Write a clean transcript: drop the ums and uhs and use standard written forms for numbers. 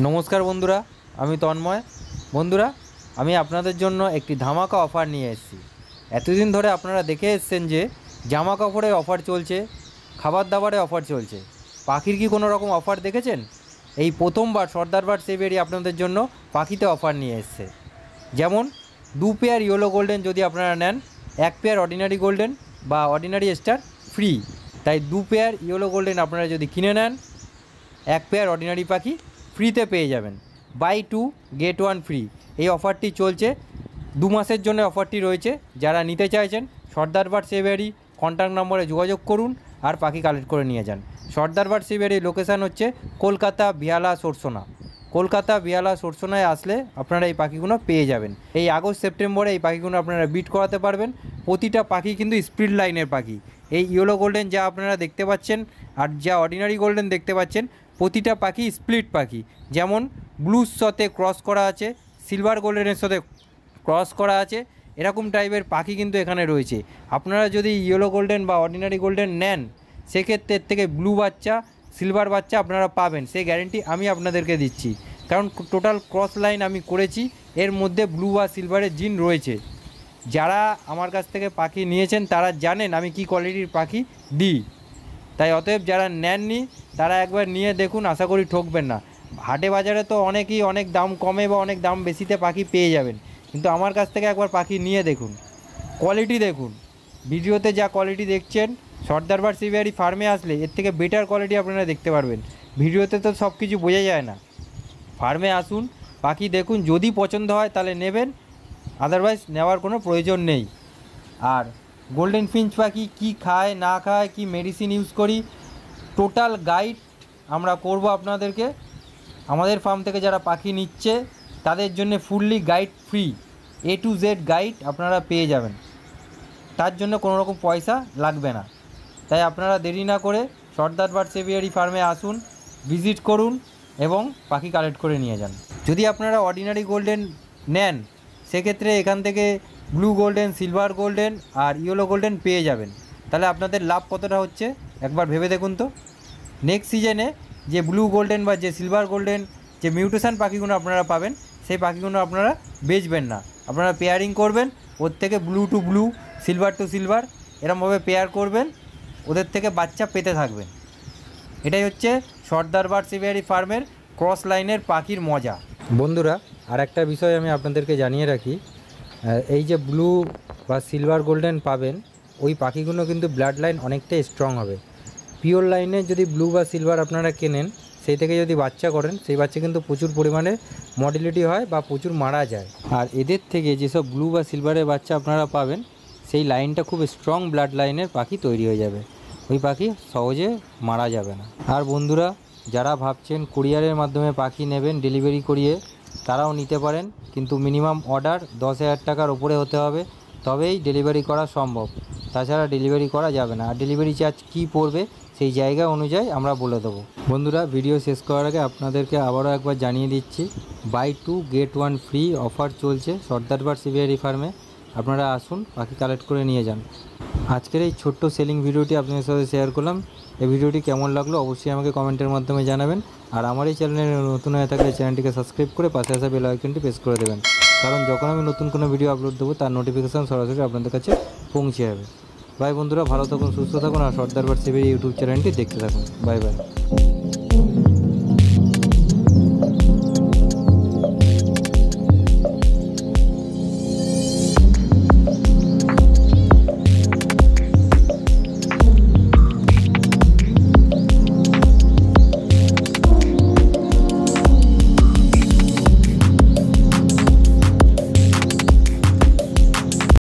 নমস্কার বন্ধুরা, আমি তন্ময়। বন্ধুরা, আমি আপনাদের জন্য একটি ধামাকা অফার নিয়ে এসেছি। এতদিন ধরে আপনারা দেখে এসেছেন যে জামা কাপড়ে অফার চলছে, খাবার দাবারে অফার চলছে। পাখির কি কোনো রকম অফার দেখেছেন? এই প্রথমবার সর্দার বার্ড সেভিয়ারি আপনাদের জন্য পাখিতে অফার নিয়ে এসেছে। যেমন 2 পেয়ার ইয়েলো গোল্ডেন যদি আপনারা নেন, 1 পেয়ার অর্ডিনারি গোল্ডেন বা অর্ডিনারি স্টার ফ্রি। তাই 2 পেয়ার ইয়েলো গোল্ডেন আপনারা যদি কিনে নেন, 1 পেয়ার অর্ডিনারি পাখি ফ্রিতে পেয়ে যাবেন। Buy 2 get 1 free. এই অফারটি চলছে 2 মাসের জন্য। অফারটি রয়েছে। যারা নিতে চাইছেন সর্দার বার্ড সেভিয়ারি কন্ট্যাক্ট নম্বরে যোগাযোগ করুন আর পাখি কালেক্ট করে নিয়ে যান। সর্দার বার্ড সেভিয়ারি লোকেশান হচ্ছে কলকাতা বিয়ালা সরসোনা। কলকাতা বিয়ালা সরসোনায় আসলে আপনারা এই পাখিগুলো পেয়ে যাবেন। এই আগস্ট সেপ্টেম্বরে এই পাখিগুলো আপনারা বিট করাতে পারবেন। প্রতিটা পাখি কিন্তু স্পিড লাইনের পাখি। এই ইয়েলো গোল্ডেন যা আপনারা দেখতে পাচ্ছেন আর যা অর্ডিনারি গোল্ডেন দেখতে পাচ্ছেন, প্রতিটা পাখি স্প্লিট পাখি। যেমন ব্লুর সাথে ক্রস করা আছে, সিলভার গোল্ডেনের সাথে ক্রস করা আছে, এরকম টাইপের পাখি কিন্তু এখানে রয়েছে। আপনারা যদি ইয়েলো গোল্ডেন বা অর্ডিনারি গোল্ডেন নেন, সেক্ষেত্রে এর থেকে ব্লু বাচ্চা, সিলভার বাচ্চা আপনারা পাবেন, সেই গ্যারেন্টি আমি আপনাদেরকে দিচ্ছি। কারণ টোটাল ক্রস লাইন আমি করেছি, এর মধ্যে ব্লু বা সিলভারের জিন রয়েছে। যারা আমার কাছ থেকে পাখি নিয়েছেন তারা জানেন আমি কি কোয়ালিটির পাখি দিই। তাই অতএব যারা নেননি তারা একবার নিয়ে দেখুন, আশা করি ঠকবেন না। হাটে বাজারে তো অনেকেই অনেক দাম কমে বা অনেক দাম বেশিতে পাখি পেয়ে যাবেন, কিন্তু আমার কাছ থেকে একবার পাখি নিয়ে দেখুন, কোয়ালিটি দেখুন। ভিডিওতে যা কোয়ালিটি দেখছেন, সর্দার বার্ড সেভিয়ারি ফার্মে আসলে এর থেকে বেটার কোয়ালিটি আপনারা দেখতে পারবেন। ভিডিওতে তো সব কিছু বোঝা যায় না। ফার্মে আসুন, পাখি দেখুন, যদি পছন্দ হয় তাহলে নেবেন, আদারওয়াইজ নেওয়ার কোনো প্রয়োজন নেই। আর গোল্ডেন ফিঞ্চ পাখি কী খায় না খায়, কি মেডিসিন ইউজ করি, টোটাল গাইড আমরা করব আপনাদেরকে। আমাদের ফার্ম থেকে যারা পাখি নিচ্ছে তাদের জন্য fully guide free, A to Z guide আপনারা পেয়ে যাবেন। তার জন্য কোনো রকম পয়সা লাগবে না। তাই আপনারা দেরি না করে সর্দার বার্ড সেভিয়ারি ফার্মে আসুন, ভিজিট করুন এবং পাখি কালেক্ট করে নিয়ে যান। যদি আপনারা অর্ডিনারি গোল্ডেন নেন, সেক্ষেত্রে এখান থেকে ব্লু গোল্ডেন, সিলভার গোল্ডেন আর ইয়েলো গোল্ডেন পেয়ে যাবেন। তাহলে আপনাদের লাভ কতটা হচ্ছে একবার ভেবে দেখুন তো। নেক্সট সিজনে যে ব্লু গোল্ডেন বা যে সিলভার গোল্ডেন যে মিউটেশন পাখিগুলো আপনারা পাবেন, সেই পাখিগুলো আপনারা বেচবেন না, আপনারা পেয়ারিং করবেন। ওর থেকে blue to blue, silver to silver এরমভাবে পেয়ার করবেন, ওদের থেকে বাচ্চা পেতে থাকবেন। এটাই হচ্ছে সর্দার বার্ড সেভিয়ারি ফার্মের ক্রস লাইনের পাখির মজা। বন্ধুরা, আর একটা বিষয় আমি আপনাদেরকে জানিয়ে রাখি, এই যে ব্লু বা সিলভার গোল্ডেন পাবেন, ওই পাখিগুলো কিন্তু ব্লাড লাইন অনেকটাই স্ট্রং হবে। পিওর লাইনে যদি ব্লু বা সিলভার আপনারা কেনেন, সেই থেকে যদি বাচ্চা করেন, সেই বাচ্চা কিন্তু প্রচুর পরিমাণে মর্টিলিটি হয় বা প্রচুর মারা যায়। আর এদের থেকে যেসব ব্লু বা সিলভারের বাচ্চা আপনারা পাবেন, সেই লাইনটা খুব স্ট্রং ব্লাড লাইনের পাখি তৈরি হয়ে যাবে, ওই পাখি সহজে মারা যাবে না। আর বন্ধুরা, যারা ভাবছেন কুরিয়ারের মাধ্যমে পাখি নেবেন ডেলিভারি করিয়ে, তারাও নিতে পারেন, কিন্তু মিনিমাম অর্ডার 10,000 টাকার উপরে হতে হবে, তবেই ডেলিভারি করা সম্ভব। তাছাড়া ডেলিভারি করা যাবে না। আর ডেলিভারি চার্জ কী পড়বে সেই জায়গা অনুযায়ী আমরা বলে দেবো। বন্ধুরা, ভিডিও শেষ করার আগে আপনাদেরকে আবারও একবার জানিয়ে দিচ্ছি, বাই 2 গেট 1 ফ্রি অফার চলছে সর্দার বার্ড সেভিয়ারি ফার্মে। আপনারা আসুন, পাখি কালেক্ট করে নিয়ে যান। আজকের এই ছোট্ট সেলিং ভিডিওটি আপনাদের সাথে শেয়ার করলাম। এই ভিডিওটি কেমন লাগলো অবশ্যই আমাকে কমেন্টের মাধ্যমে জানাবেন। আর আমার এই চ্যানেলে নতুন হয়ে থাকলে চ্যানেলটিকে সাবস্ক্রাইব করে পাশে আসা বেল আইকনটি প্রেস করে দেবেন, কারণ যখন আমি নতুন কোনো ভিডিও আপলোড দেবো তার নোটিফিকেশান সরাসরি আপনাদের কাছে পৌঁছে যাবে। বাই বন্ধুরা, ভালো থাকুন, সুস্থ থাকুন আর সর্দার বার্ড সেভিয়ারি ইউটিউব চ্যানেলটি দেখতে থাকুন। Bye bye.